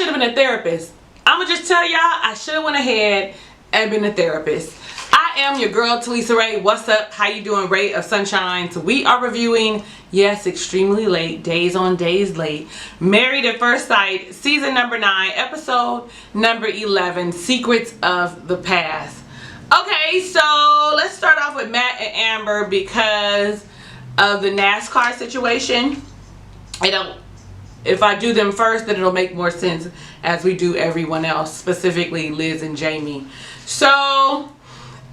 should have been a therapist. I'm gonna just tell y'all, I should have went ahead and been a therapist. I am your girl, Talisa Rae. What's up? How you doing? Ray of Sunshine. So we are reviewing, yes, extremely late, days on days late, Married at First Sight, season number 9, episode number 11, Secrets of the Past. Okay, so let's start off with Matt and Amber because of the NASCAR situation. If I do them first, then it'll make more sense as we do everyone else, specifically Liz and Jamie. So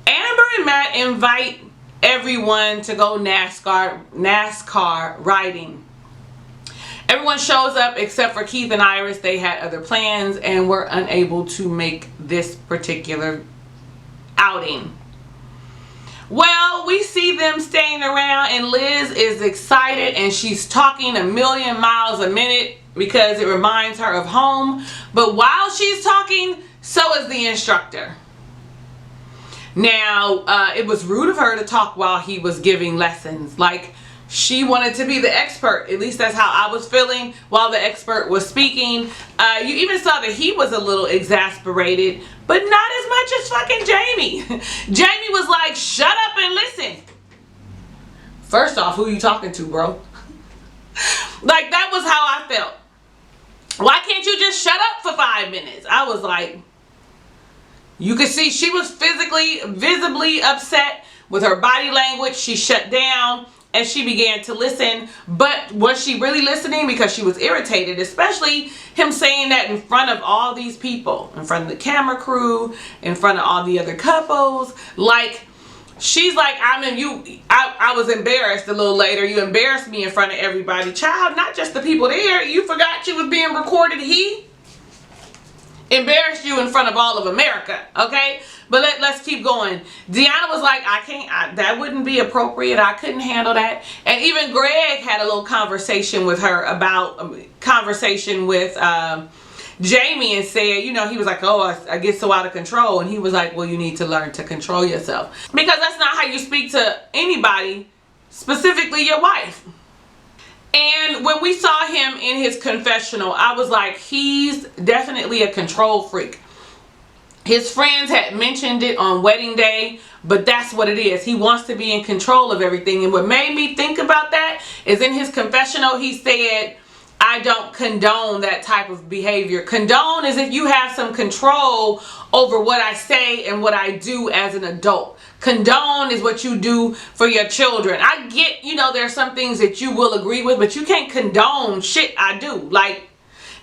Amber and Matt invite everyone to go NASCAR riding. Everyone shows up except for Keith and Iris. They had other plans and were unable to make this particular outing. Well, we see them staying around and Liz is excited and she's talking a million miles a minute because it reminds her of home. But while she's talking, so is the instructor. Now, it was rude of her to talk while he was giving lessons. Like, she wanted to be the expert. At least that's how I was feeling while the expert was speaking. You even saw that he was a little exasperated, but not as much as fucking Jamie. Jamie was like, shut up and listen. First off, who you talking to, bro? Like, that was how I felt. Why can't you just shut up for 5 minutes? I was like, you could see she was visibly upset with her body language. She shut down and she began to listen. But was she really listening? Because she was irritated, especially him saying that in front of all these people, in front of the camera crew, in front of all the other couples. Like, she's like, I was embarrassed a little later. You embarrassed me in front of everybody. Child, not just the people there. You forgot you was being recorded. He embarrassed you in front of all of America, okay? But let's keep going. Deonna was like, that wouldn't be appropriate. I couldn't handle that. And even Greg had a little conversation with her about Jamie and said, you know, he was like, oh, I get so out of control. And he was like, well, you need to learn to control yourself. Because that's not how you speak to anybody, specifically your wife. And when we saw him in his confessional, I was like, he's definitely a control freak. His friends had mentioned it on wedding day, but that's what it is. He wants to be in control of everything. And what made me think about that is in his confessional, he said, I don't condone that type of behavior. Condone is if you have some control over what I say and what I do as an adult. Condone is what you do for your children. I get, you know, there are some things that you will agree with, but you can't condone shit I do. Like,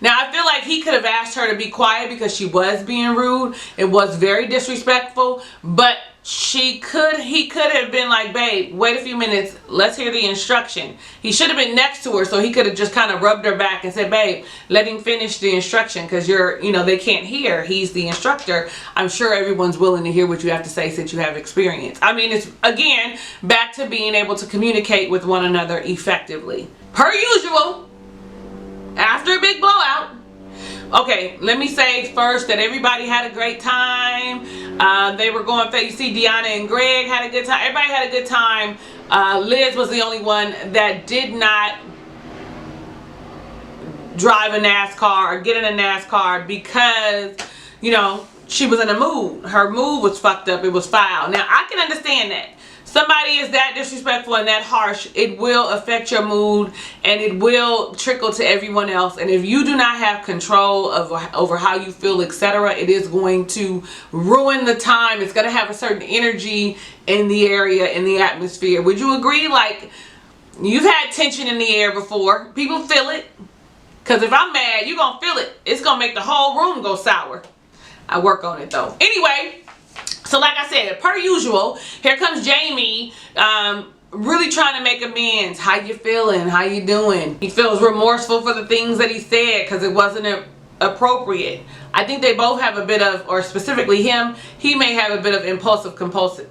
now I feel like he could have asked her to be quiet because she was being rude. It was very disrespectful, but he could have been like, babe, wait a few minutes, let's hear the instruction. He should have been next to her so he could have just kind of rubbed her back and said, babe, let him finish the instruction because they can't hear. He's the instructor. I'm sure everyone's willing to hear what you have to say since you have experience. I mean, it's again back to being able to communicate with one another effectively. Per usual, after a big blowout. Okay, let me say first that everybody had a great time. They were going, you see Deonna and Greg had a good time. Everybody had a good time. Liz was the only one that did not drive a NASCAR or get in a NASCAR because, you know, she was in a mood. Her mood was fucked up. It was foul. Now, I can understand that. Somebody is that disrespectful and that harsh, it will affect your mood and it will trickle to everyone else. And if you do not have control over how you feel, etc., it is going to ruin the time. It's going to have a certain energy in the area, in the atmosphere. Would you agree? Like, you've had tension in the air before. People feel it. Because if I'm mad, you're going to feel it. It's going to make the whole room go sour. I work on it though. Anyway. So like I said, per usual, here comes Jamie, really trying to make amends. How you feeling? How you doing? He feels remorseful for the things that he said because it wasn't appropriate. I think they both have a bit of, or specifically him, he may have a bit of impulsive compulsive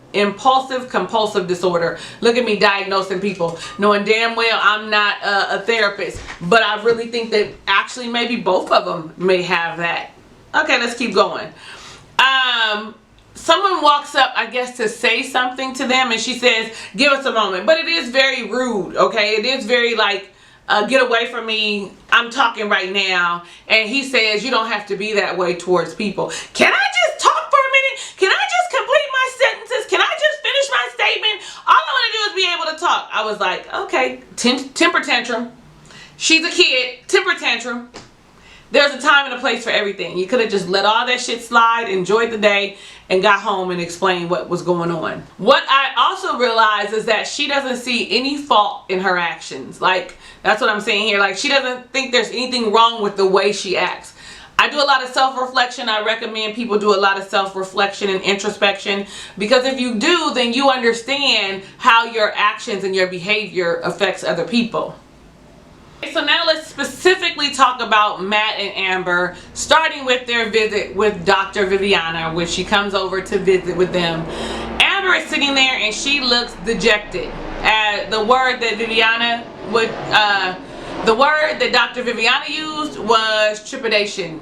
disorder. Look at me diagnosing people, knowing damn well I'm not a therapist, but I really think that actually maybe both of them may have that. Okay, let's keep going. Someone walks up, I guess, to say something to them, and she says, give us a moment. But it is very rude, okay? It is very, like, get away from me, I'm talking right now. And he says, you don't have to be that way towards people. Can I just talk for a minute? Can I just complete my sentences? Can I just finish my statement? All I want to do is be able to talk. I was like, okay, temper tantrum. She's a kid, temper tantrum. There's a time and a place for everything. You could have just let all that shit slide, enjoyed the day, and got home and explained what was going on. What I also realized is that she doesn't see any fault in her actions. Like, that's what I'm saying here. Like, she doesn't think there's anything wrong with the way she acts. I do a lot of self-reflection. I recommend people do a lot of self-reflection and introspection, because if you do, then you understand how your actions and your behavior affects other people. So now let's specifically talk about Matt and Amber, starting with their visit with Dr. Viviana, when she comes over to visit with them. Amber is sitting there and she looks dejected. The word that Viviana would, the word that Dr. Viviana used was trepidation.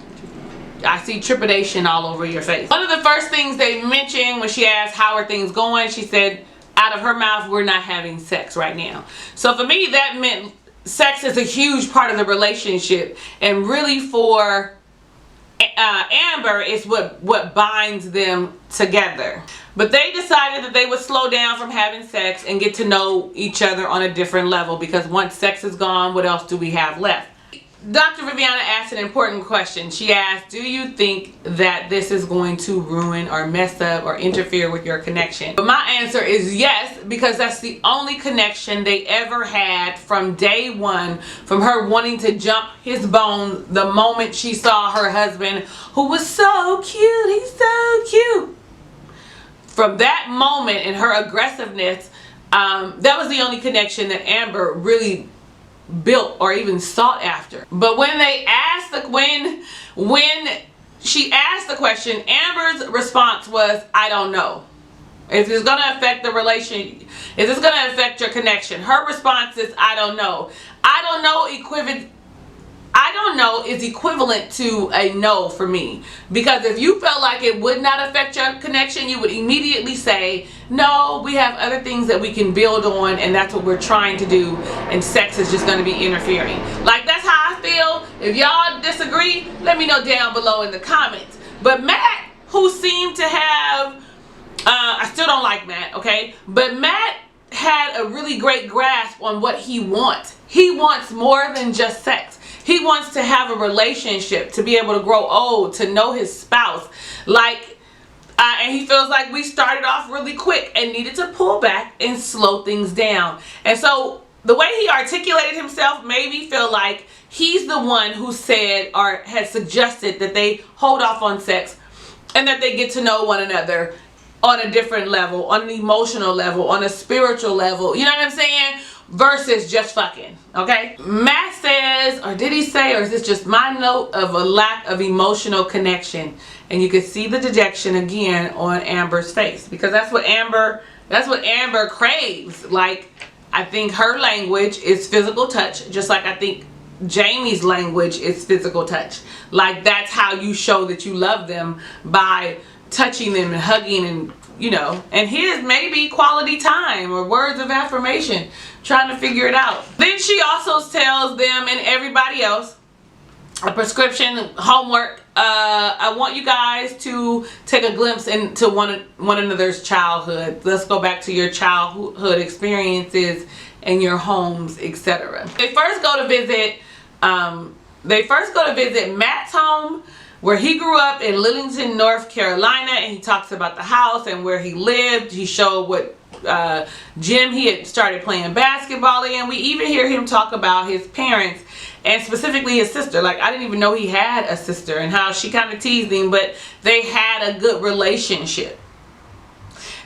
I see trepidation all over your face. One of the first things they mentioned when she asked how are things going, she said out of her mouth, we're not having sex right now. So for me, that meant sex is a huge part of the relationship, and really for Amber is what binds them together. But they decided that they would slow down from having sex and get to know each other on a different level, because once sex is gone, what else do we have left? Dr. Viviana asked an important question. She asked, do you think that this is going to ruin or mess up or interfere with your connection? But my answer is yes, because that's the only connection they ever had from day one, from her wanting to jump his bones the moment she saw her husband, who was so cute. He's so cute. From that moment and her aggressiveness, that was the only connection that Amber really built or even sought after. But when they asked when she asked the question, Amber's response was, I don't know. If it's gonna affect the relation, if it's gonna affect your connection. Her response is, I don't know. I don't know is equivalent to a no for me. Because if you felt like it would not affect your connection, you would immediately say, no, we have other things that we can build on, and that's what we're trying to do, and sex is just going to be interfering. Like, that's how I feel. If y'all disagree, let me know down below in the comments. But Matt, who seemed to have, I still don't like Matt, okay? But Matt had a really great grasp on what he wants. He wants more than just sex. He wants to have a relationship, to be able to grow old, to know his spouse. Like, and he feels like we started off really quick and needed to pull back and slow things down. And so the way he articulated himself made me feel like he's the one who said or has suggested that they hold off on sex and that they get to know one another on a different level, on an emotional level, on a spiritual level. You know what I'm saying? Versus just fucking, okay? Matt says, or did he say, or is this just my note of a lack of emotional connection? And you can see the dejection again on Amber's face, because that's what Amber craves. Like, I think her language is physical touch, just like I think Jamie's language is physical touch. Like, that's how you show that you love them, by touching them and hugging, and you know, and his maybe quality time or words of affirmation, trying to figure it out. Then she also tells them and everybody else a prescription homework. I want you guys to take a glimpse into one another's childhood. Let's go back to your childhood experiences and your homes, etc. They first go to visit Matt's home, where he grew up in Lillington, North Carolina, and he talks about the house and where he lived. He showed what gym he had started playing basketball in. We even hear him talk about his parents, and specifically his sister. Like, I didn't even know he had a sister, and how she kind of teased him, but they had a good relationship.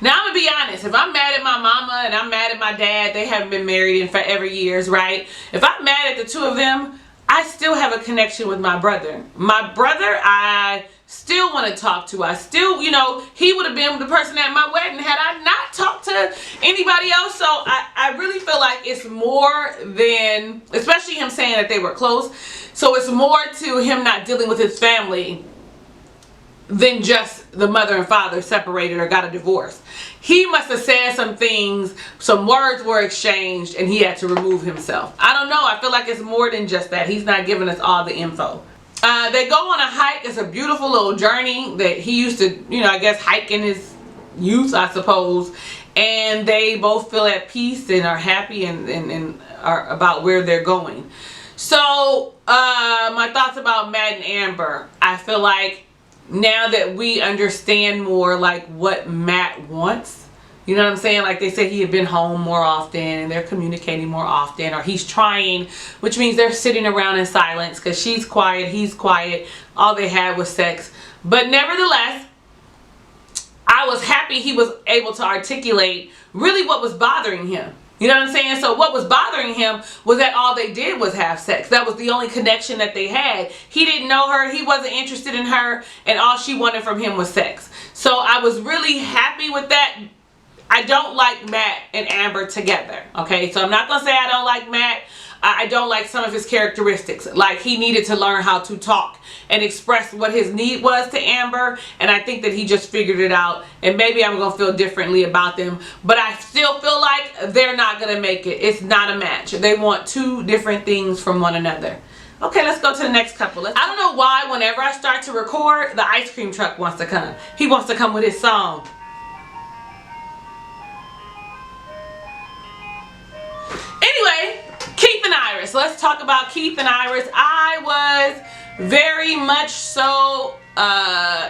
Now, I'm gonna be honest. If I'm mad at my mama and I'm mad at my dad, they haven't been married in forever years, right? If I'm mad at the two of them, I still have a connection with my brother. My brother, I still want to talk to. I still, you know, he would have been the person at my wedding had I not talked to anybody else. So I really feel like it's more than, especially him saying that they were close. So it's more to him not dealing with his family than just the mother and father separated or got a divorce. He must have said some things, some words were exchanged, and he had to remove himself. I don't know. I feel like it's more than just that. He's not giving us all the info. They go on a hike. It's a beautiful little journey that he used to, you know, I guess hike in his youth, I suppose. And they both feel at peace and are happy and are about where they're going. So my thoughts about Matt and Amber. I feel like now that we understand more like what Matt wants, you know what I'm saying? Like they said he had been home more often and they're communicating more often, or he's trying, which means they're sitting around in silence because she's quiet, he's quiet. All they had was sex. But nevertheless, I was happy he was able to articulate really what was bothering him. You know what I'm saying? So what was bothering him was that all they did was have sex. That was the only connection that they had. He didn't know her. He wasn't interested in her. And all she wanted from him was sex. So I was really happy with that. I don't like Matt and Amber together. Okay? So I'm not going to say I don't like Matt. I don't like some of his characteristics. Like he needed to learn how to talk and express what his need was to Amber. And I think that he just figured it out. And maybe I'm going to feel differently about them. But I still feel like they're not going to make it. It's not a match. They want two different things from one another. Okay, let's go to the next couple. I don't know why whenever I start to record, the ice cream truck wants to come. He wants to come with his song. Anyway, Keith and Iris. Let's talk about Keith and Iris. I was very much so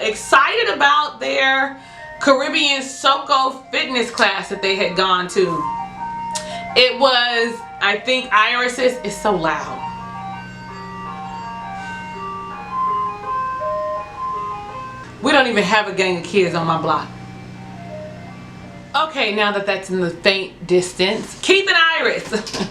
excited about their Caribbean xoxo fitness class that they had gone to. It was, I think Iris's is so loud. We don't even have a gang of kids on my block. Okay, now that that's in the faint distance, Keith and Iris.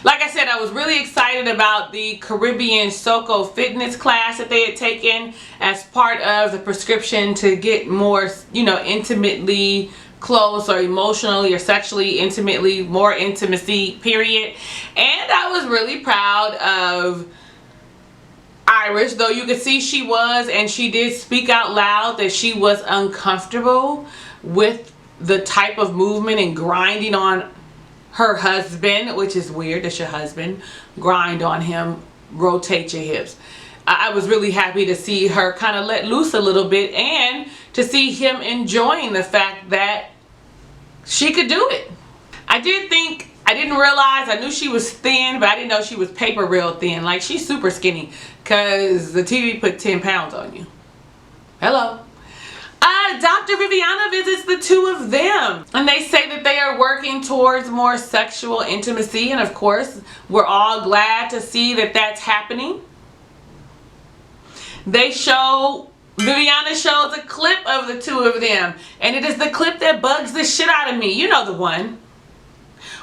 Like I said, I was really excited about the Caribbean xoxo fitness class that they had taken as part of the prescription to get more, you know, intimately close or emotionally or sexually intimately, more intimacy, period. And I was really proud of Iris, though you could see she was, and she did speak out loud that she was uncomfortable with the type of movement and grinding on her husband, which is weird. That's your husband. Grind on him, rotate your hips. I was really happy to see her kind of let loose a little bit and to see him enjoying the fact that she could do it. I didn't realize, I knew she was thin, but I didn't know she was paper real thin. Like she's super skinny because the TV put 10 pounds on you. Hello. Dr. Viviana visits the two of them, and they say that they are working towards more sexual intimacy, and of course we're all glad to see that that's happening. Viviana shows a clip of the two of them, and it is the clip that bugs the shit out of me. You know, the one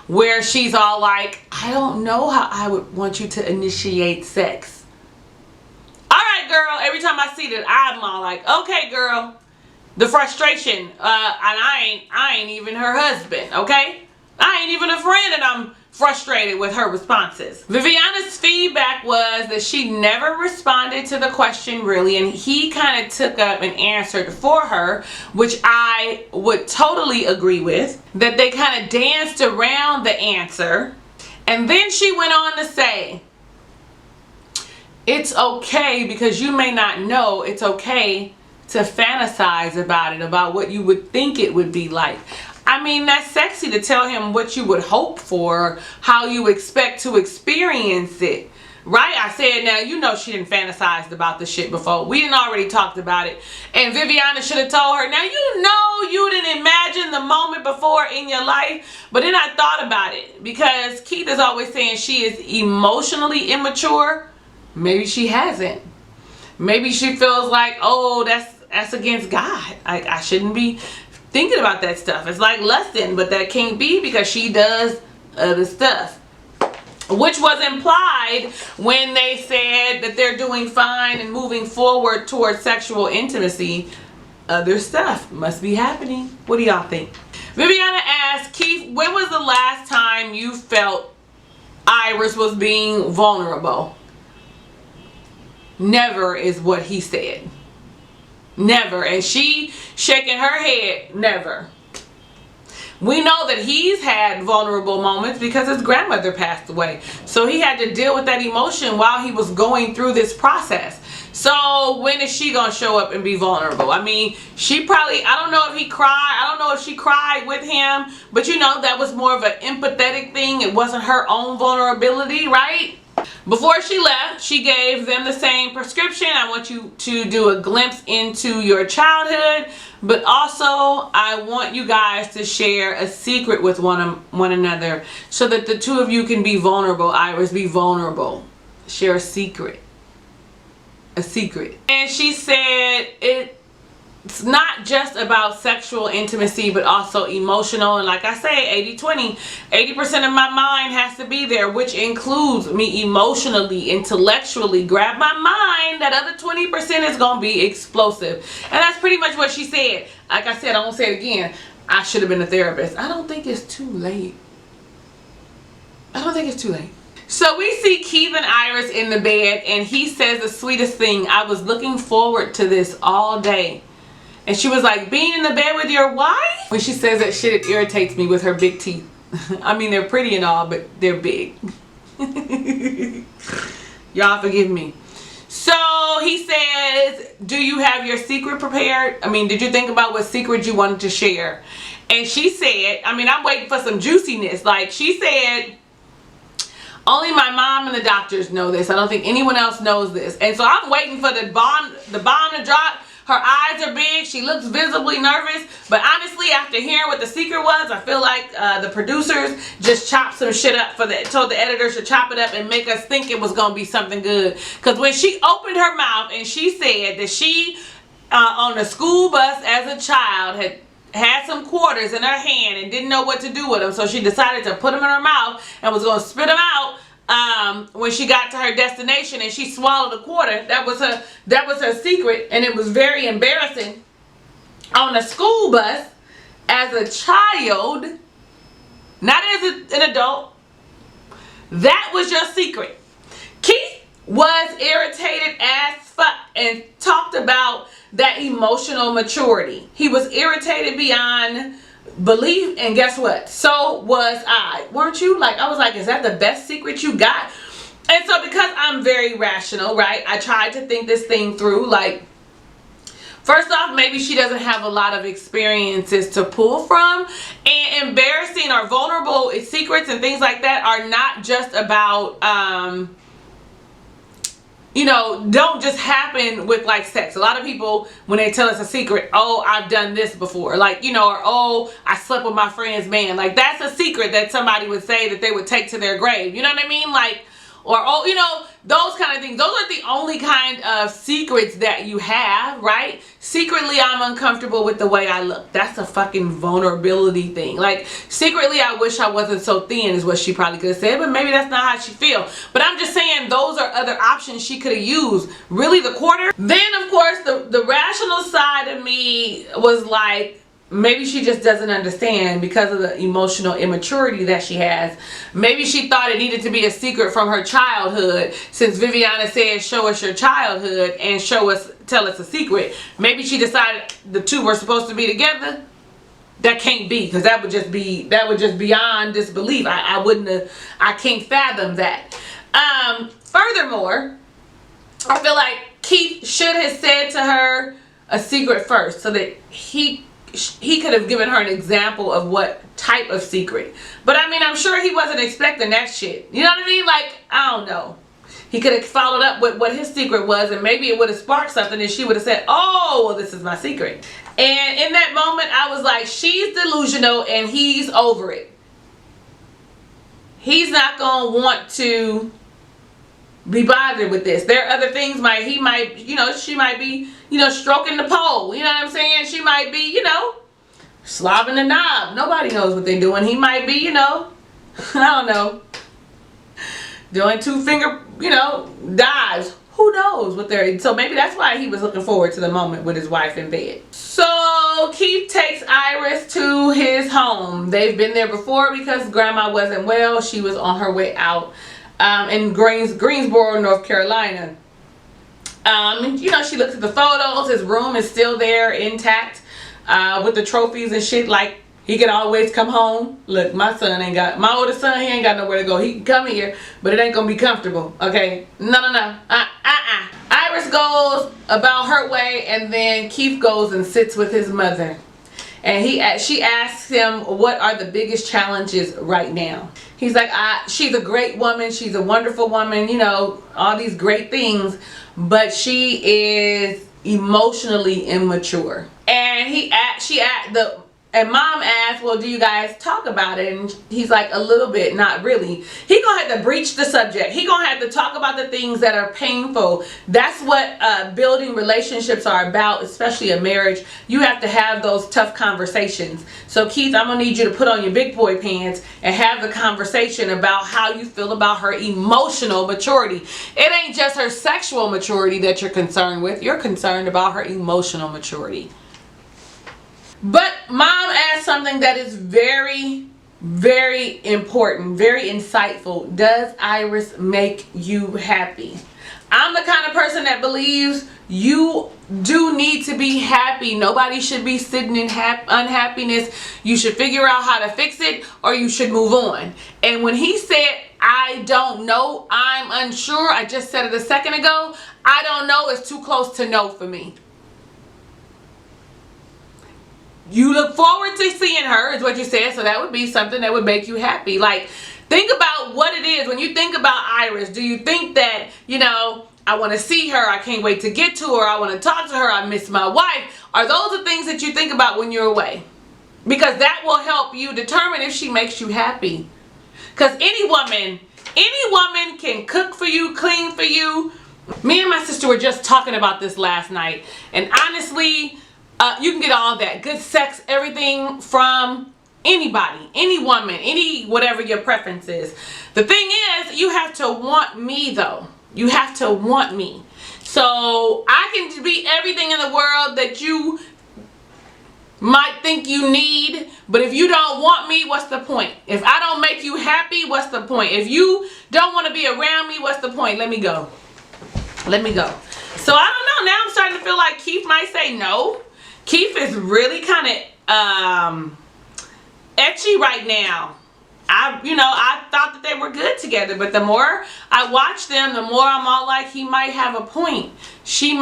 where she's all like, I don't know how I would want you to initiate sex. All right, girl. Every time I see that, I'm all like, okay, girl. The frustration, and I ain't even her husband, okay? I ain't even a friend, and I'm frustrated with her responses. Viviana's feedback was that she never responded to the question really, and he kind of took up and answered for her, which I would totally agree with, that they kind of danced around the answer. And then she went on to say, it's okay, because you may not know, it's okay to fantasize about it, about what you would think it would be like. I mean, that's sexy to tell him what you would hope for, how you expect to experience it, right? I said, now, you know she didn't fantasize about the shit before. We didn't already talked about it. And Viviana should have told her, now you know you didn't imagine the moment before in your life. But then I thought about it, because Keith is always saying she is emotionally immature. Maybe she hasn't. Maybe she feels like, oh, that's against God. I shouldn't be thinking about that stuff. It's like lusting, but that can't be because she does other stuff. Which was implied when they said that they're doing fine and moving forward towards sexual intimacy. Other stuff must be happening. What do y'all think? Viviana asked, Keith, when was the last time you felt Iris was being vulnerable? Never is what he said. Never. And she shaking her head, never. We know that he's had vulnerable moments because his grandmother passed away. So he had to deal with that emotion while he was going through this process. So when is she going to show up and be vulnerable? I mean, she probably, I don't know if he cried. I don't know if she cried with him. But you know, that was more of an empathetic thing. It wasn't her own vulnerability, right? Before she left, she gave them the same prescription. I want you to do a glimpse into your childhood, but also I want you guys to share a secret with one another so that the two of you can be vulnerable. Iris, be vulnerable. Share a secret. A secret. And she said it's not just about sexual intimacy, but also emotional. And like I say, 80-20, 80% of my mind has to be there, which includes me emotionally, intellectually. Grab my mind. That other 20% is going to be explosive. And that's pretty much what she said. Like I said, I won't say it again. I should have been a therapist. I don't think it's too late. I don't think it's too late. So we see Keith and Iris in the bed, and he says the sweetest thing. I was looking forward to this all day. And she was like, being in the bed with your wife? When she says that shit, it irritates me with her big teeth. I mean, they're pretty and all, but they're big. Y'all forgive me. So he says, do you have your secret prepared? I mean, did you think about what secret you wanted to share? And she said, I mean, I'm waiting for some juiciness. Like she said, only my mom and the doctors know this. I don't think anyone else knows this. And so I'm waiting for the bomb to drop. Her eyes are big. She looks visibly nervous. But honestly, after hearing what the secret was, I feel like the producers just chopped some shit up told the editors to chop it up and make us think it was going to be something good. Because when she opened her mouth and she said that she, on a school bus as a child, had some quarters in her hand and didn't know what to do with them, so she decided to put them in her mouth and was going to spit them out when she got to her destination, and she swallowed a quarter. That was her secret, and it was very embarrassing on a school bus as a child, not as an adult. That was your secret. Keith was irritated as fuck and talked about that emotional maturity. He was irritated beyond belief, and guess what? So was I. Weren't you? Like, I was like, is that the best secret you got? And so because I'm very rational, right, I tried to think this thing through. Like, first off, maybe she doesn't have a lot of experiences to pull from, and embarrassing or vulnerable secrets and things like that are not just about you know, don't just happen with like sex. A lot of people, when they tell us a secret, oh, I've done this before, like, you know, or oh, I slept with my friend's man. Like, that's a secret that somebody would say that they would take to their grave. You know what I mean? Like, or oh, you know, those kind of things. Those are the only kind of secrets that you have, right? Secretly, I'm uncomfortable with the way I look. That's a fucking vulnerability thing. Like, secretly, I wish I wasn't so thin is what she probably could have said, but maybe that's not how she feel. But I'm just saying those are other options she could have used. Really, the quarter? Then, of course, the rational side of me was like, maybe she just doesn't understand because of the emotional immaturity that she has. Maybe she thought it needed to be a secret from her childhood, since Viviana said, show us your childhood and tell us a secret. Maybe she decided the two were supposed to be together. That can't be, because that would just beyond disbelief. I can't fathom that. Furthermore, I feel like Keith should have said to her a secret first, so that he could have given her an example of what type of secret. But I mean, I'm sure he wasn't expecting that shit. You know what I mean? Like, I don't know. He could have followed up with what his secret was, and maybe it would have sparked something, and she would have said, oh, well, this is my secret. And in that moment, I was like, she's delusional and he's over it. He's not going to want to be bothered with this. There are other things she might be, stroking the pole. You know what I'm saying? She might be, slobbing the knob. Nobody knows what they're doing. He might be, I don't know, doing 2-finger, dives. Who knows what they're, so maybe that's why he was looking forward to the moment with his wife in bed. So Keith takes Iris to his home. They've been there before because grandma wasn't well. She was on her way out in Greensboro, North Carolina. And she looks at the photos. knows his room is still there intact with the trophies and shit. Like, he can always come home. Look, my oldest son, he ain't got nowhere to go. He can come here, but it ain't gonna be comfortable, okay? No. Iris goes about her way, and then Keith goes and sits with his mother. And she asks him, what are the biggest challenges right now? He's like, she's a great woman. She's a wonderful woman, you know, all these great things. But she is emotionally immature. And mom asked, well, do you guys talk about it? And he's like, a little bit, not really. He gonna have to breach the subject. He gonna have to talk about the things that are painful. That's what building relationships are about, especially a marriage. You have to have those tough conversations. So Keith, I'm gonna need you to put on your big boy pants and have the conversation about how you feel about her emotional maturity. It ain't just her sexual maturity that you're concerned with. You're concerned about her emotional maturity. But mom asked something that is very, very important, very insightful. Does Iris make you happy? I'm the kind of person that believes you do need to be happy. Nobody should be sitting in unhappiness. You should figure out how to fix it, or you should move on. And when he said, I don't know, I'm unsure, I just said it a second ago, I don't know is too close to no for me. You look forward to seeing her, is what you said, so that would be something that would make you happy. Like, think about what it is. When you think about Iris, do you think that, you know, I want to see her, I can't wait to get to her, I want to talk to her, I miss my wife? Are those the things that you think about when you're away? Because that will help you determine if she makes you happy. Because any woman can cook for you, clean for you. Me and my sister were just talking about this last night, and honestly, you can get all that good sex, everything from anybody, any woman, any whatever your preference is. The thing is, you have to want me though. You have to want me. So I can be everything in the world that you might think you need, but if you don't want me, what's the point? If I don't make you happy, what's the point? If you don't want to be around me, what's the point? Let me go. Let me go. So I don't know. Now I'm starting to feel like Keith might say no. Keith is really kind of etchy right now. I thought that they were good together, but the more I watch them, the more I'm all like, he might have a point. They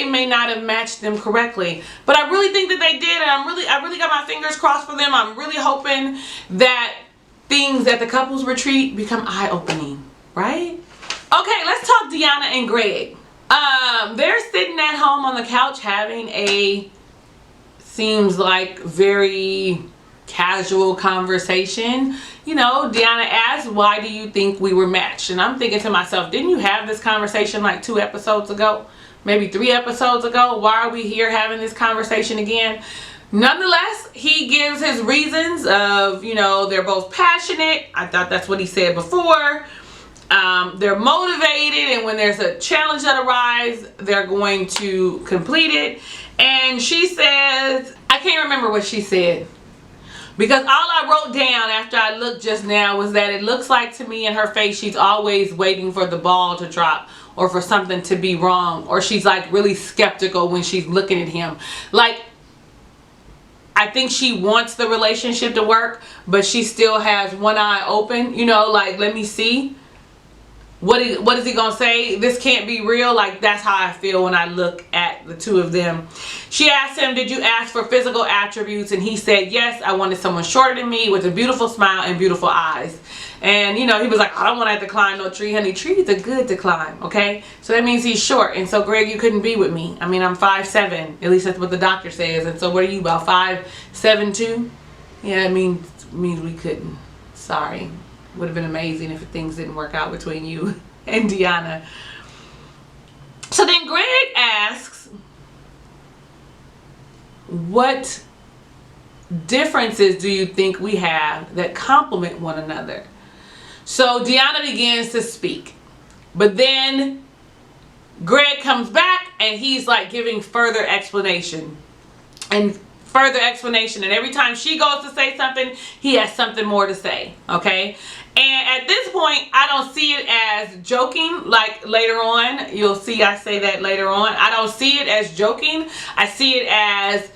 may not have matched them correctly, but I really think that they did, and I really got my fingers crossed for them. I'm really hoping that things at the couples retreat become eye-opening, right? Okay, let's talk Deonna and Greg. They're sitting at home on the couch having a, seems like, very casual conversation. You know, Deonna asked, why do you think we were matched? And I'm thinking to myself, didn't you have this conversation like 2 episodes ago? Maybe 3 episodes ago? Why are we here having this conversation again? Nonetheless, he gives his reasons of, you know, they're both passionate. I thought that's what he said before. They're motivated, and when there's a challenge that arises, they're going to complete it. And she says, I can't remember what she said, because all I wrote down after I looked just now was that it looks like to me in her face she's always waiting for the ball to drop or for something to be wrong, or she's like really skeptical when she's looking at him. Like, I think she wants the relationship to work, but she still has one eye open, you know, like, let me see. What is he gonna say? This can't be real. Like, that's how I feel when I look at the two of them. She asked him, did you ask for physical attributes? And he said, yes, I wanted someone shorter than me with a beautiful smile and beautiful eyes. And, you know, he was like, I don't want to have to climb no tree, honey. Trees are good to climb, okay? So that means he's short. And so, Greg, you couldn't be with me. I mean, I'm 5'7". At least that's what the doctor says. And so what are you, about 5'7" too? Yeah, it means we couldn't. Sorry. Would have been amazing if things didn't work out between you and Deonna. So then Greg asks, what differences do you think we have that complement one another? So Deonna begins to speak, but then Greg comes back and he's like giving further explanation and further explanation, and every time she goes to say something, he has something more to say, okay? And at this point, I don't see it as joking. Like later on, you'll see I say that later on. I don't see it as joking. I see it as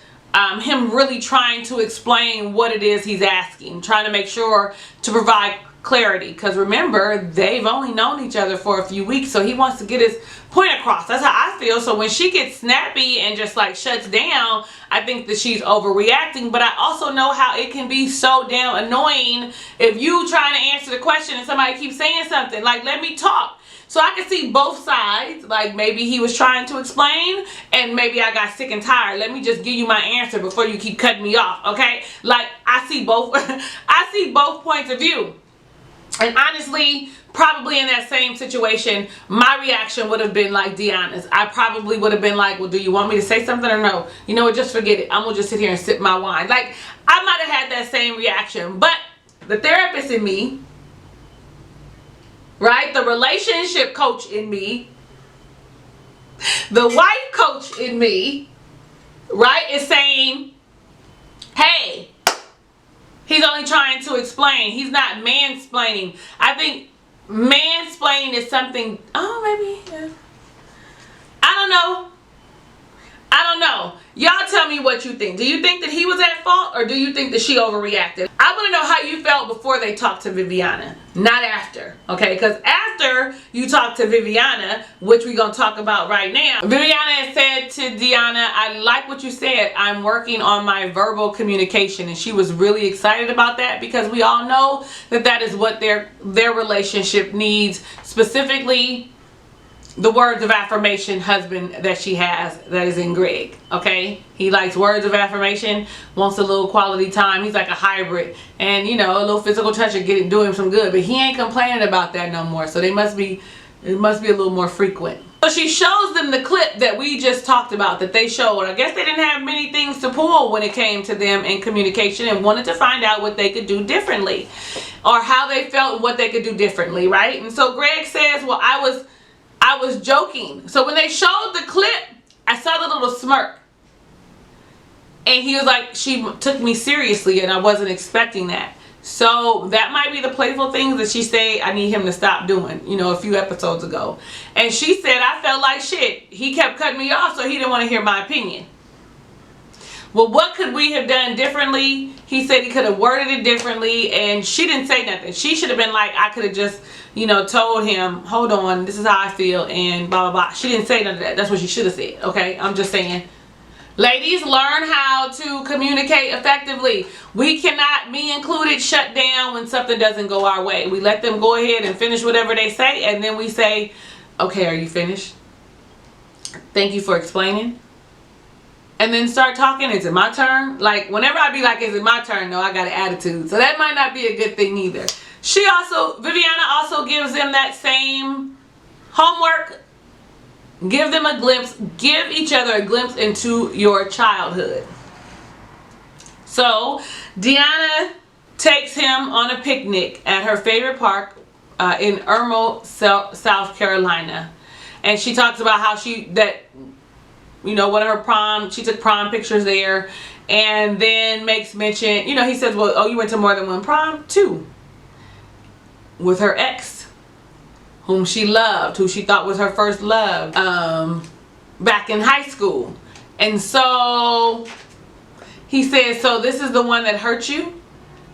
him really trying to explain what it is he's asking, trying to make sure to provide clarity. Because remember, they've only known each other for a few weeks, so he wants to get his point across. That's how I feel. So when she gets snappy and just like shuts down, I think that she's overreacting. But I also know how it can be so damn annoying if you trying to answer the question and somebody keeps saying something like, let me talk. So I can see both sides. Like maybe he was trying to explain and maybe I got sick and tired. Let me just give you my answer before you keep cutting me off. Okay, like I see both I see both points of view. And honestly, probably in that same situation, my reaction would have been like Deonna's. I probably would have been like, well, do you want me to say something or no? You know what, just forget it. I'm going to just sit here and sip my wine. Like, I might have had that same reaction. But the therapist in me, right, the relationship coach in me, the wife coach in me, right, is saying, hey, he's only trying to explain. He's not mansplaining. I think mansplaining is something, maybe, yeah. I don't know. I don't know. Y'all tell me what you think. Do you think that he was at fault or do you think that she overreacted? I want to know how you felt before they talked to Viviana, not after, okay? Because after you talked to Viviana, which we're going to talk about right now, Viviana said to Deonna, I like what you said. I'm working on my verbal communication. And she was really excited about that because we all know that that is what their relationship needs, specifically the words of affirmation husband that she has that is in Greg. Okay, he likes words of affirmation, wants a little quality time. He's like a hybrid, and you know, a little physical touch will do him some good, but he ain't complaining about that no more. So it must be a little more frequent. So she shows them the clip that we just talked about, that they showed. I guess they didn't have many things to pull when it came to them in communication and wanted to find out what they could do differently or how they felt, what they could do differently, right? And so Greg says, well, I was joking. So when they showed the clip, I saw the little smirk. And he was like, she took me seriously and I wasn't expecting that. So that might be the playful things that she said I need him to stop doing, you know, a few episodes ago. And she said, I felt like shit. He kept cutting me off, so he didn't want to hear my opinion. Well, what could we have done differently? He said he could have worded it differently, and she didn't say nothing. She should have been like, I could have just, you know, told him, hold on, this is how I feel, and blah, blah, blah. She didn't say none of that. That's what she should have said, okay? I'm just saying. Ladies, learn how to communicate effectively. We cannot, me included, shut down when something doesn't go our way. We let them go ahead and finish whatever they say, and then we say, okay, are you finished? Thank you for explaining. And then start talking. Is it my turn? Like, whenever I be like, is it my turn? No, I got an attitude. So that might not be a good thing either. Viviana also gives them that same homework. Give them a glimpse. Give each other a glimpse into your childhood. So, Deonna takes him on a picnic at her favorite park in Irmo, South Carolina. And she talks about how you know, one of her she took prom pictures there, and then makes mention, you know, he says, well, oh, you went to more than one prom? 2. With her ex, whom she loved, who she thought was her first love, back in high school. And so he says, so this is the one that hurt you?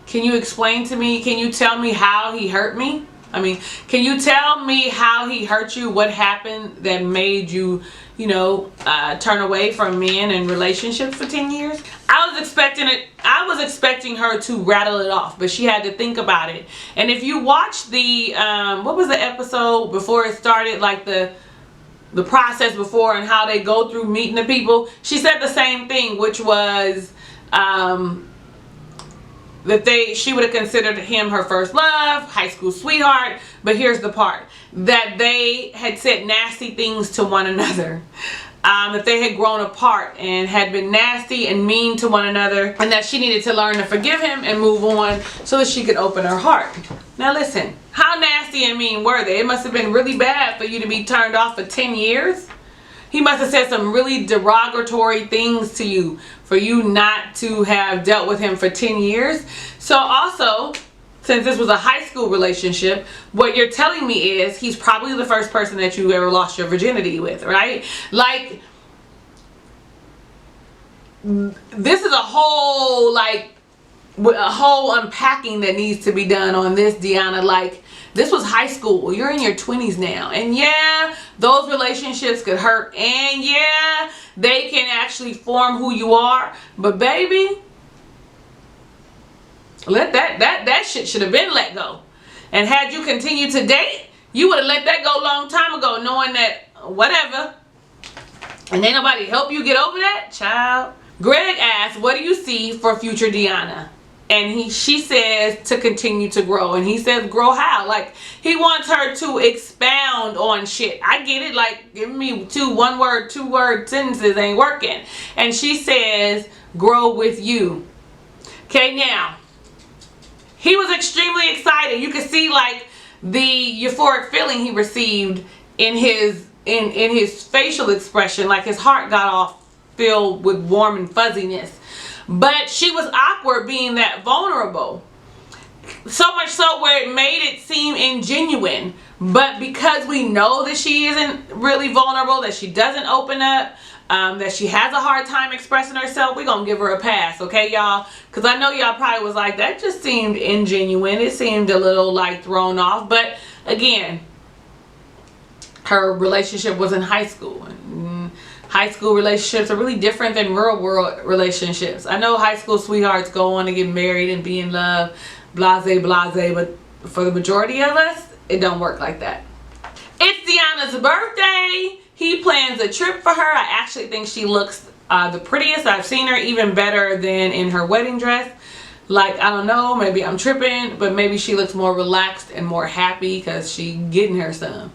Can you explain to me, can you tell me how he hurt me? I mean, can you tell me how he hurt you? What happened that made you, you know, turn away from men and relationships for 10 years? I was expecting her to rattle it off, but she had to think about it. And if you watch the, what was the episode before it started, like the process before and how they go through meeting the people, she said the same thing, which was, that she would have considered him her first love, high school sweetheart. But here's the part, that they had said nasty things to one another, that they had grown apart and had been nasty and mean to one another, and that she needed to learn to forgive him and move on so that she could open her heart. Now listen, how nasty and mean were they? It must have been really bad for you to be turned off for 10 years. He must have said some really derogatory things to you for you not to have dealt with him for 10 years. So also, since this was a high school relationship, what you're telling me is he's probably the first person that you ever lost your virginity with, right? Like, this is a whole, like, a whole unpacking that needs to be done on this, Deonna. Like, this was high school. You're in your 20s now. And yeah, those relationships could hurt. And yeah, they can actually form who you are. But baby, let that shit should have been let go. And had you continued to date, you would have let that go a long time ago, knowing that whatever. And ain't nobody help you get over that, child. Greg asked, what do you see for future Deonna? And she says to continue to grow. And he says, grow how? Like, he wants her to expound on shit. I get it. Like, give me one word, 2 word sentences ain't working. And she says, grow with you. Okay, now, he was extremely excited. You could see, like, the euphoric feeling he received in his facial expression. Like, his heart got all filled with warm and fuzziness. But she was awkward being that vulnerable. So much so where it made it seem ingenuine. But because we know that she isn't really vulnerable, that she doesn't open up, that she has a hard time expressing herself, we're going to give her a pass, okay, y'all? Because I know y'all probably was like, that just seemed ingenuine. It seemed a little, like, thrown off. But, again, her relationship was in high school. High school relationships are really different than real world relationships. I know high school sweethearts go on to get married and be in love, blase, blase, but for the majority of us, it don't work like that. It's Deonna's birthday. He plans a trip for her. I actually think she looks the prettiest. I've seen her even better than in her wedding dress. Like, I don't know, maybe I'm tripping, but maybe she looks more relaxed and more happy because she getting her some.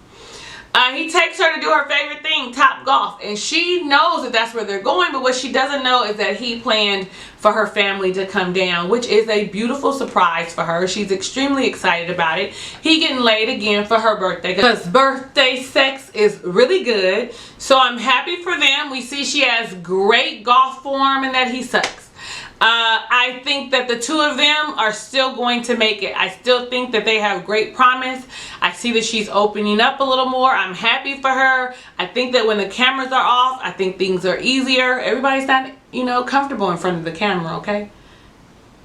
He takes her to do her favorite thing, Top Golf, and she knows that that's where they're going, but what she doesn't know is that he planned for her family to come down, which is a beautiful surprise for her. She's extremely excited about it. He getting laid again for her birthday because birthday sex is really good, so I'm happy for them. We see she has great golf form and that he sucks. I think that the two of them are still going to make it. I still think that they have great promise. I see that she's opening up a little more. I'm happy for her. I think that when the cameras are off, I think things are easier. Everybody's not, you know, comfortable in front of the camera, okay?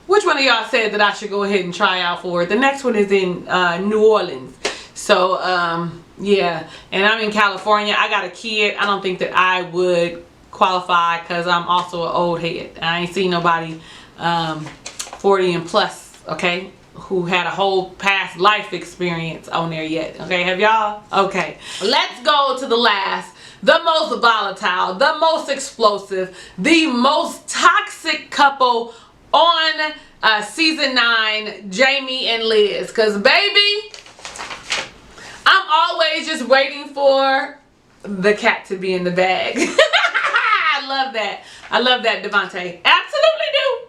Which one of y'all said that I should go ahead and try out for it? The next one is in New Orleans. So, yeah. And I'm in California. I got a kid. I don't think that I would qualify because I'm also an old head. I ain't seen nobody 40 and plus, okay, who had a whole past life experience on there yet. Okay, have y'all? Okay, let's go to the last, the most volatile, the most explosive, the most toxic couple on season 9, Jamie and Liz. Because baby, I'm always just waiting for the cat to be in the bag. I love that. I love that, Devontae. Absolutely do.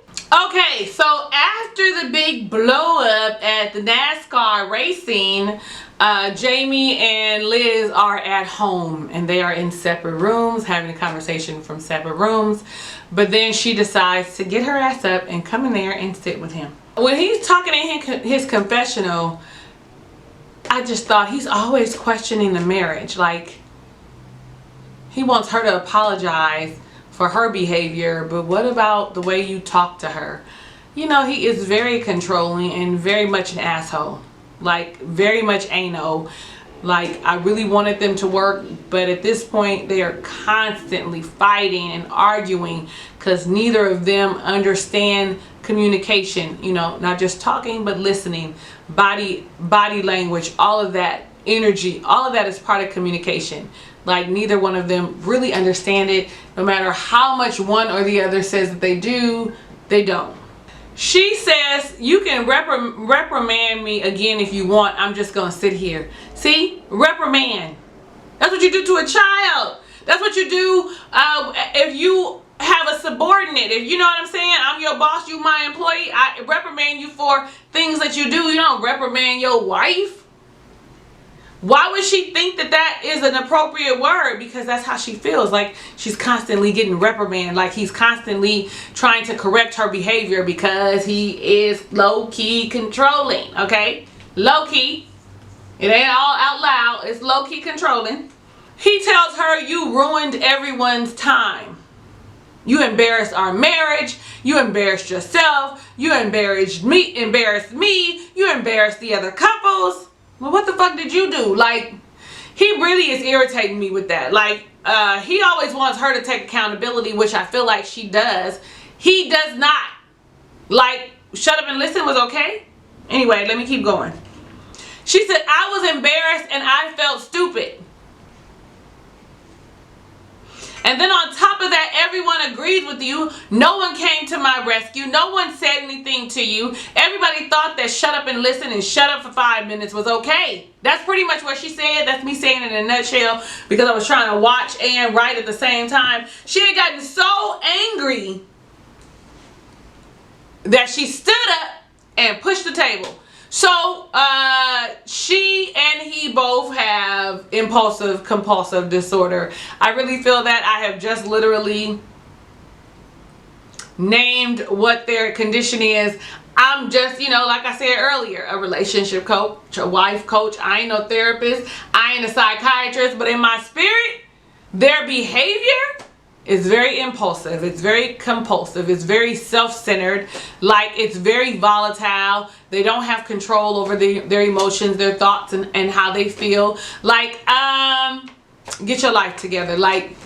Okay, so after the big blow up at the NASCAR racing, Jamie and Liz are at home and they are in separate rooms having a conversation from separate rooms. But then she decides to get her ass up and come in there and sit with him. When he's talking in his confessional, I just thought he's always questioning the marriage. Like, he wants her to apologize for her behavior, but what about the way you talk to her? You know, he is very controlling and very much an asshole. Like, very much anal. Like, I really wanted them to work, but at this point they are constantly fighting and arguing because neither of them understand communication. You know, not just talking, but listening, body language, all of that, energy, all of that is part of communication. Like, neither one of them really understand it. No matter how much one or the other says that they do, they don't. She says, you can reprimand me again if you want. I'm just going to sit here. See? Reprimand. That's what you do to a child. That's what you do if you have a subordinate. If you know what I'm saying, I'm your boss, you my employee. I reprimand you for things that you do. You don't reprimand your wife. Why would she think that that is an appropriate word? Because that's how she feels. Like she's constantly getting reprimanded. Like he's constantly trying to correct her behavior because he is low-key controlling. Okay? Low-key. It ain't all out loud. It's low-key controlling. He tells her, you ruined everyone's time. You embarrassed our marriage. You embarrassed yourself. You embarrassed me. You embarrassed the other couples. Well, what the fuck did you do? Like, he really is irritating me with that. Like, he always wants her to take accountability, which I feel like she does. He does not. Like, shut up and listen was okay. Anyway, let me keep going. She said, I was embarrassed and I felt stupid. And then on top of that, everyone agrees with you. No one came to my rescue. No one said anything to you. Everybody thought that shut up and listen and shut up for 5 minutes was okay. That's pretty much what she said. That's me saying it in a nutshell because I was trying to watch and write at the same time. She had gotten so angry that she stood up and pushed the table. So, she and he both have impulsive compulsive disorder. I really feel that I have just literally named what their condition is. I'm just, you know, like I said earlier, a relationship coach, a wife coach. I ain't no therapist. I ain't a psychiatrist. But in my spirit, their behavior is very impulsive. It's very compulsive. It's very self-centered. Like, it's very volatile. They don't have control over their emotions, their thoughts, and how they feel. Like, get your life together. Like,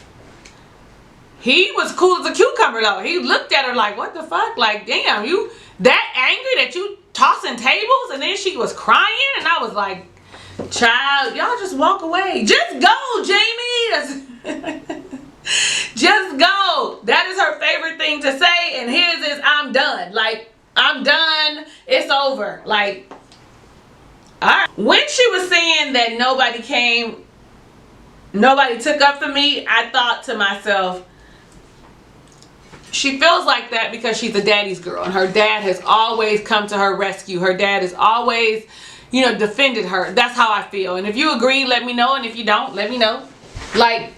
he was cool as a cucumber, though. He looked at her like, what the fuck? Like, damn, you that angry that you tossing tables? And then she was crying, and I was like, child, y'all just walk away. Just go, Jamie. Just go. That is her favorite thing to say, and his is I'm done. Like, I'm done. It's over. Like, all right. When she was saying that nobody came, nobody took up for me, I thought to myself, she feels like that because she's a daddy's girl, and her dad has always come to her rescue. Her dad has always, you know, defended her. That's how I feel. And if you agree, let me know. And if you don't, let me know. Like,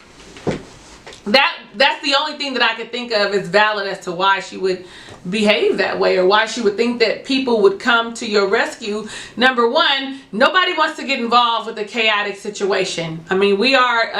that's the only thing that I could think of is valid as to why she would behave that way, or why she would think that people would come to your rescue. Number one, nobody wants to get involved with a chaotic situation. I mean, we are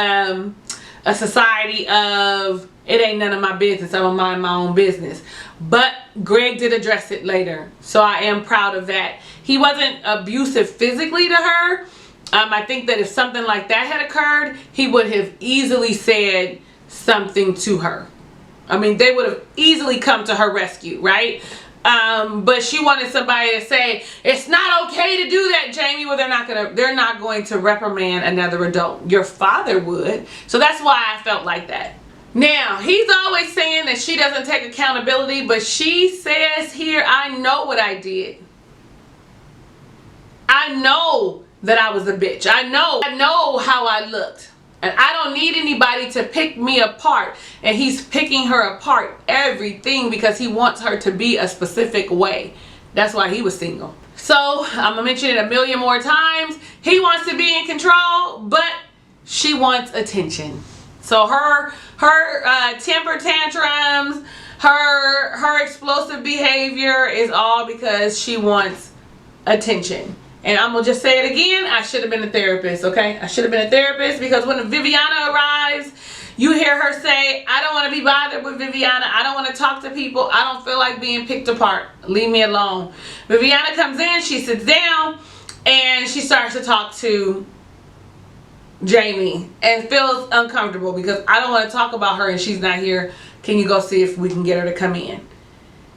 a society of it ain't none of my business. I'm gonna mind my own business. But Greg did address it later, so I am proud of that. He wasn't abusive physically to her. I think that if something like that had occurred, he would have easily said something to her. I mean, they would have easily come to her rescue, right? But she wanted somebody to say, it's not okay to do that, Jamie. Well, they're not going to reprimand another adult. Your father would. So that's why I felt like that. Now, he's always saying that she doesn't take accountability, but she says here, I know what I did. I know that I was a bitch. I know how I looked. And I don't need anybody to pick me apart. And he's picking her apart, everything, because he wants her to be a specific way. That's why he was single. So, I'm going to mention it a million more times. He wants to be in control, but she wants attention. So her temper tantrums, her explosive behavior is all because she wants attention. And I'm going to just say it again. I should have been a therapist, okay? I should have been a therapist, because when Viviana arrives, you hear her say, I don't want to be bothered with Viviana. I don't want to talk to people. I don't feel like being picked apart. Leave me alone. Viviana comes in. She sits down, and she starts to talk to Jamie and feels uncomfortable because I don't want to talk about her and she's not here. Can you go see if we can get her to come in?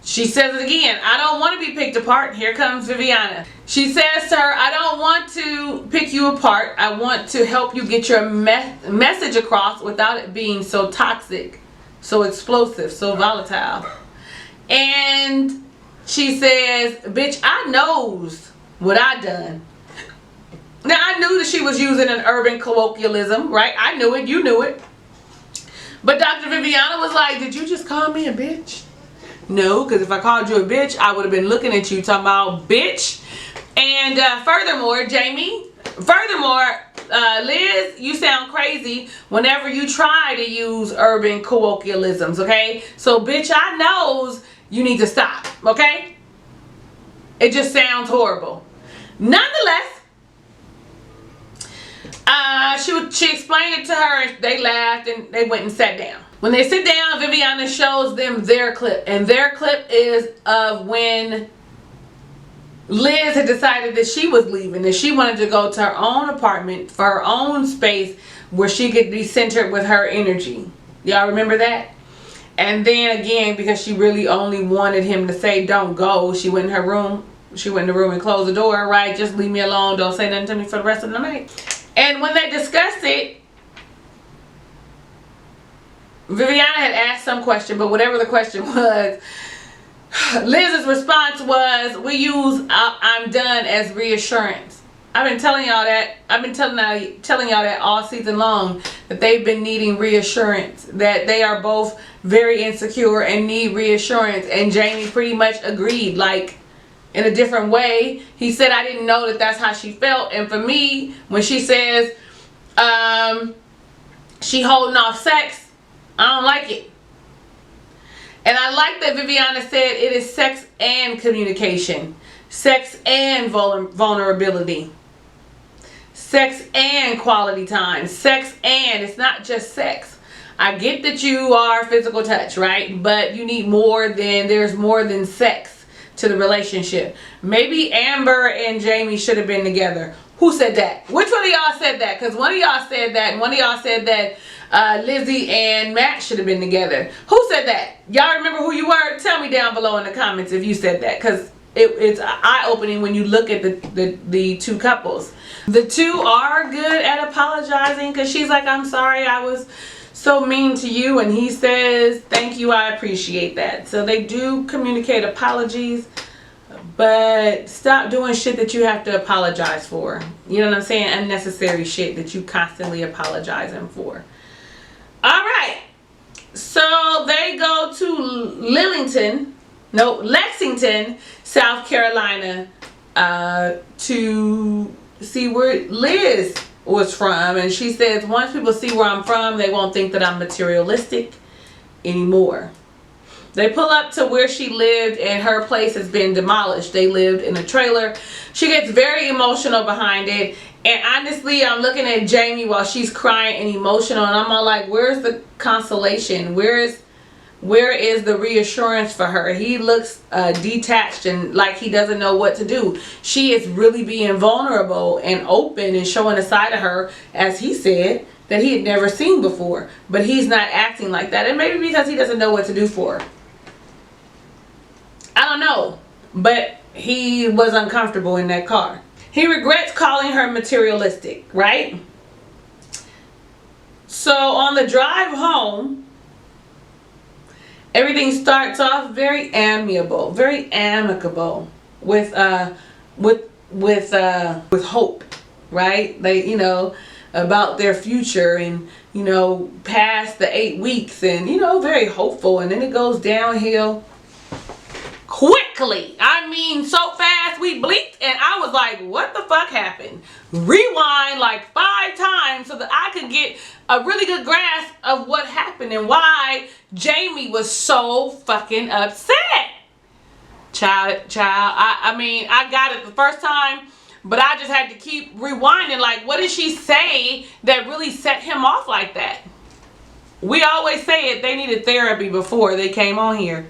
She says it again. I don't want to be picked apart. Here comes Viviana. She says to her, I don't want to pick you apart. I want to help you get your message across without it being so toxic, so explosive, so volatile. And she says, bitch, I knows what I done. Now, I knew that she was using an urban colloquialism, right? I knew it. You knew it. But Dr. Viviana was like, did you just call me a bitch? No, because if I called you a bitch, I would have been looking at you talking about bitch. And furthermore, Jamie, Liz, you sound crazy whenever you try to use urban colloquialisms, okay? So, bitch, I knows you need to stop, okay? It just sounds horrible. Nonetheless, she explained it to her, and they laughed, and they went and sat down. When they sit down, Viviana shows them their clip, and their clip is of when Liz had decided that she was leaving, that she wanted to go to her own apartment for her own space where she could be centered with her energy. Y'all remember that? And then again, because she really only wanted him to say don't go, she went in her room. She went in the room and closed the door, right? Just leave me alone. Don't say nothing to me for the rest of the night. And when they discussed it, Viviana had asked some question, but whatever the question was, Liz's response was, we use I'm done as reassurance. I've been telling y'all that. I've been telling y'all that all season long, that they've been needing reassurance, that they are both very insecure and need reassurance. And Jamie pretty much agreed, like in a different way. He said, I didn't know that that's how she felt. And for me, when she says she holding off sex, I don't like it. And I like that Viviana said it is sex and communication, sex and vulnerability, sex and quality time, sex and, it's not just sex. I get that you are physical touch, right? But you need more than, there's more than sex to the relationship. Maybe Amber and Jamie should have been together. Who said that? Which one of y'all said that? Because one of y'all said that, and one of y'all said that Lizzie and Matt should have been together. Who said that? Y'all remember who you were? Tell me down below in the comments if you said that, because it's eye-opening when you look at the two couples. The two are good at apologizing, because she's like, I'm sorry I was so mean to you, and he says, thank you, I appreciate that. So they do communicate apologies, but stop doing shit that you have to apologize for. You know what I'm saying? Unnecessary shit that you constantly apologizing for. All right, so they go to Lexington, South Carolina, to see where Liz was from. And she says, once people see where I'm from, they won't think that I'm materialistic anymore. They pull up to where she lived, and her place has been demolished. They lived in a trailer. She gets very emotional behind it. And honestly, I'm looking at Jamie while she's crying and emotional, and I'm all like, where's the consolation? Where is the reassurance for her? He looks detached and like he doesn't know what to do. She is really being vulnerable and open and showing a side of her, as he said, that he had never seen before. But he's not acting like that. And maybe because he doesn't know what to do for her. I don't know. But he was uncomfortable in that car. He regrets calling her materialistic, right? So on the drive home, everything starts off very amiable, very amicable, with hope, right? They, you know, about their future, and you know, past the 8 weeks, and you know, very hopeful. And then it goes downhill quickly. I mean, so fast we blinked, and I was like, what the fuck happened? Rewind like 5 times so that I could get a really good grasp of what happened and why Jamie was so fucking upset. Child, I mean, I got it the first time, but I just had to keep rewinding. Like, what did she say that really set him off like that? We always say it, they needed therapy before they came on here.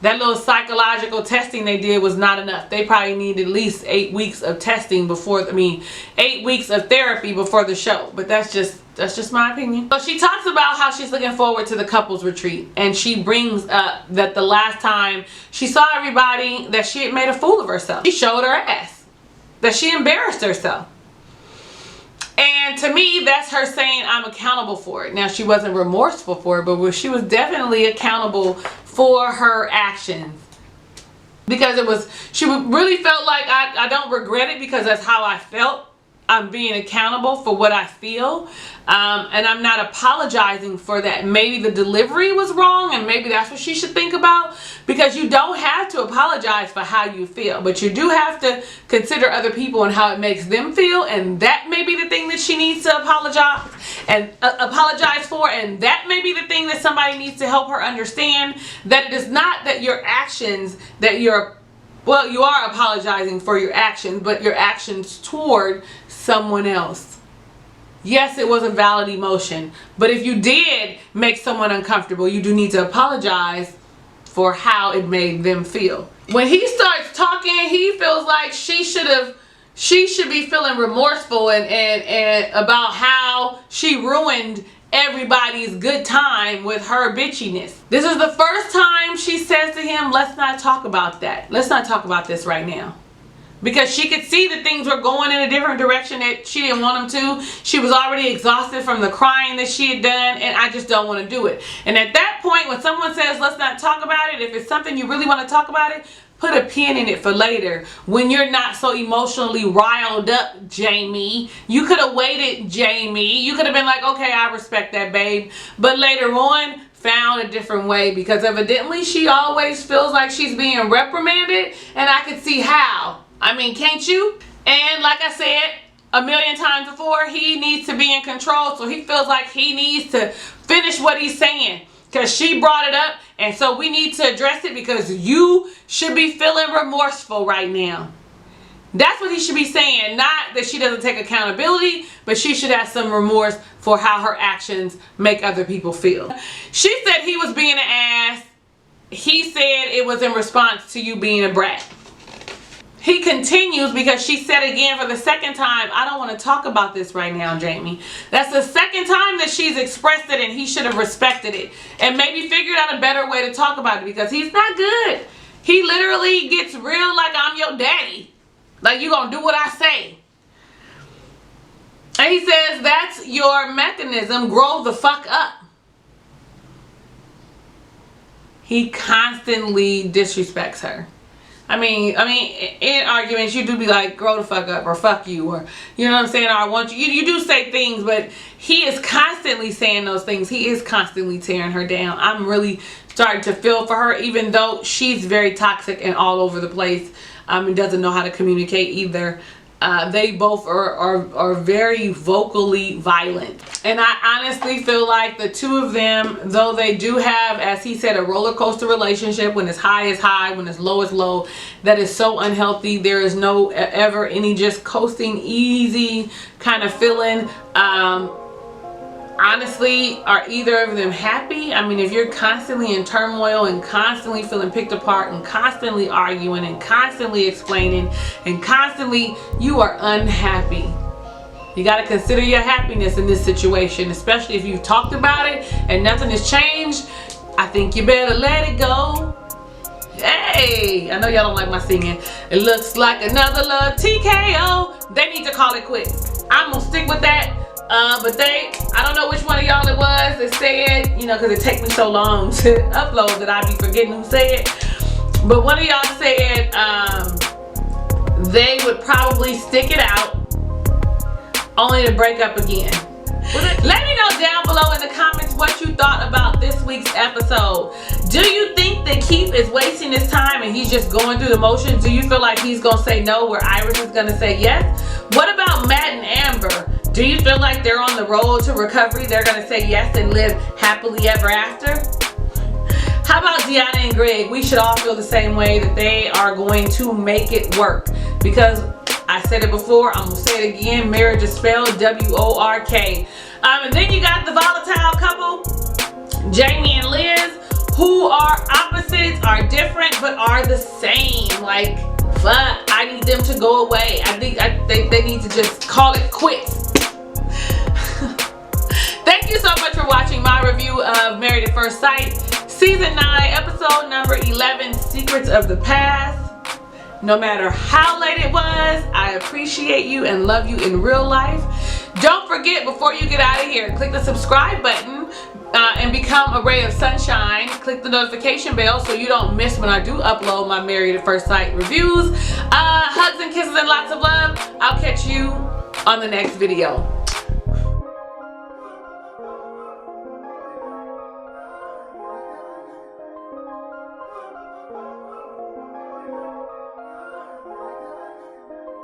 That little psychological testing they did was not enough. They probably needed at least 8 weeks of testing before, 8 weeks of therapy before the show. But that's just my opinion. So she talks about how she's looking forward to the couples retreat. And she brings up that the last time she saw everybody, that she had made a fool of herself. She showed her ass. That she embarrassed herself. And to me, that's her saying, I'm accountable for it. Now, she wasn't remorseful for it, but she was definitely accountable for her actions. Because she really felt like, I don't regret it because that's how I felt. I'm being accountable for what I feel, and I'm not apologizing for that. Maybe the delivery was wrong, and maybe that's what she should think about, because you don't have to apologize for how you feel, but you do have to consider other people and how it makes them feel, and that may be the thing that she needs to apologize for, and that may be the thing that somebody needs to help her understand, that it is not that your actions that well, you are apologizing for your actions, but your actions toward someone else. Yes, it was a valid emotion, but if you did make someone uncomfortable, you do need to apologize for how it made them feel. When he starts talking, he feels like she should be feeling remorseful and about how she ruined everybody's good time with her bitchiness. This is the first time she says to him, let's not talk about that. Let's not talk about this right now. Because she could see that things were going in a different direction that she didn't want them to. She was already exhausted from the crying that she had done, and I just don't want to do it. And at that point, when someone says, let's not talk about it, if it's something you really want to talk about it, put a pin in it for later. When you're not so emotionally riled up, Jamie. You could have waited, Jamie. You could have been like, okay, I respect that, babe. But later on, found a different way, because evidently she always feels like she's being reprimanded, and I could see how. I mean, can't you? And like I said a million times before, he needs to be in control, so he feels like he needs to finish what he's saying, because she brought it up, and so we need to address it, because you should be feeling remorseful right now. That's what he should be saying. Not that she doesn't take accountability, but she should have some remorse for how her actions make other people feel. She said he was being an ass. He said it was in response to you being a brat. He continues, because she said again for the second time, I don't want to talk about this right now, Jamie. That's the second time that she's expressed it, and he should have respected it and maybe figured out a better way to talk about it, because he's not good. He literally gets real like I'm your daddy. Like, you gonna do what I say. And he says, that's your mechanism. Grow the fuck up. He constantly disrespects her. I mean, in arguments, you do be like, grow the fuck up, or fuck you, or, you know what I'm saying, or I want you. You do say things, but he is constantly saying those things. He is constantly tearing her down. I'm really starting to feel for her, even though she's very toxic and all over the place, and doesn't know how to communicate either. They both are very vocally violent. And I honestly feel like the two of them, though they do have, as he said, a roller coaster relationship, when it's high is high, when it's low is low, that is so unhealthy. There is no ever any just coasting easy kind of feeling. Honestly, are either of them happy? I mean, if you're constantly in turmoil and constantly feeling picked apart and constantly arguing and constantly explaining and constantly, you are unhappy. You got to consider your happiness in this situation, especially if you've talked about it and nothing has changed. I think you better let it go. Hey, I know y'all don't like my singing. It looks like another love TKO. They need to call it quits. I'm going to stick with that. But I don't know which one of y'all it was that said, you know, because it takes me so long to upload that I be forgetting who said. But one of y'all said they would probably stick it out only to break up again. Let me know down below in the comments what you thought about this week's episode. Do you think that Keith is wasting his time and he's just going through the motions? Do you feel like he's going to say no where Iris is going to say yes? What about Matt and Amber? Do you feel like they're on the road to recovery? They're going to say yes and live happily ever after? How about Deonna and Greg? We should all feel the same way, that they are going to make it work. Because I said it before, I'm going to say it again, marriage is spelled W-O-R-K. And then you got the volatile couple, Jamie and Liz, who are opposites, are different, but are the same. Like, fuck, I need them to go away. I think they need to just call it quits. Thank you so much for watching my review of Married at First Sight, Season 9, Episode number 11, Secrets of the Past. No matter how late it was, I appreciate you and love you in real life. Don't forget, before you get out of here, click the subscribe button and become a ray of sunshine. Click the notification bell so you don't miss when I do upload my Married at First Sight reviews. Hugs and kisses and lots of love. I'll catch you on the next video.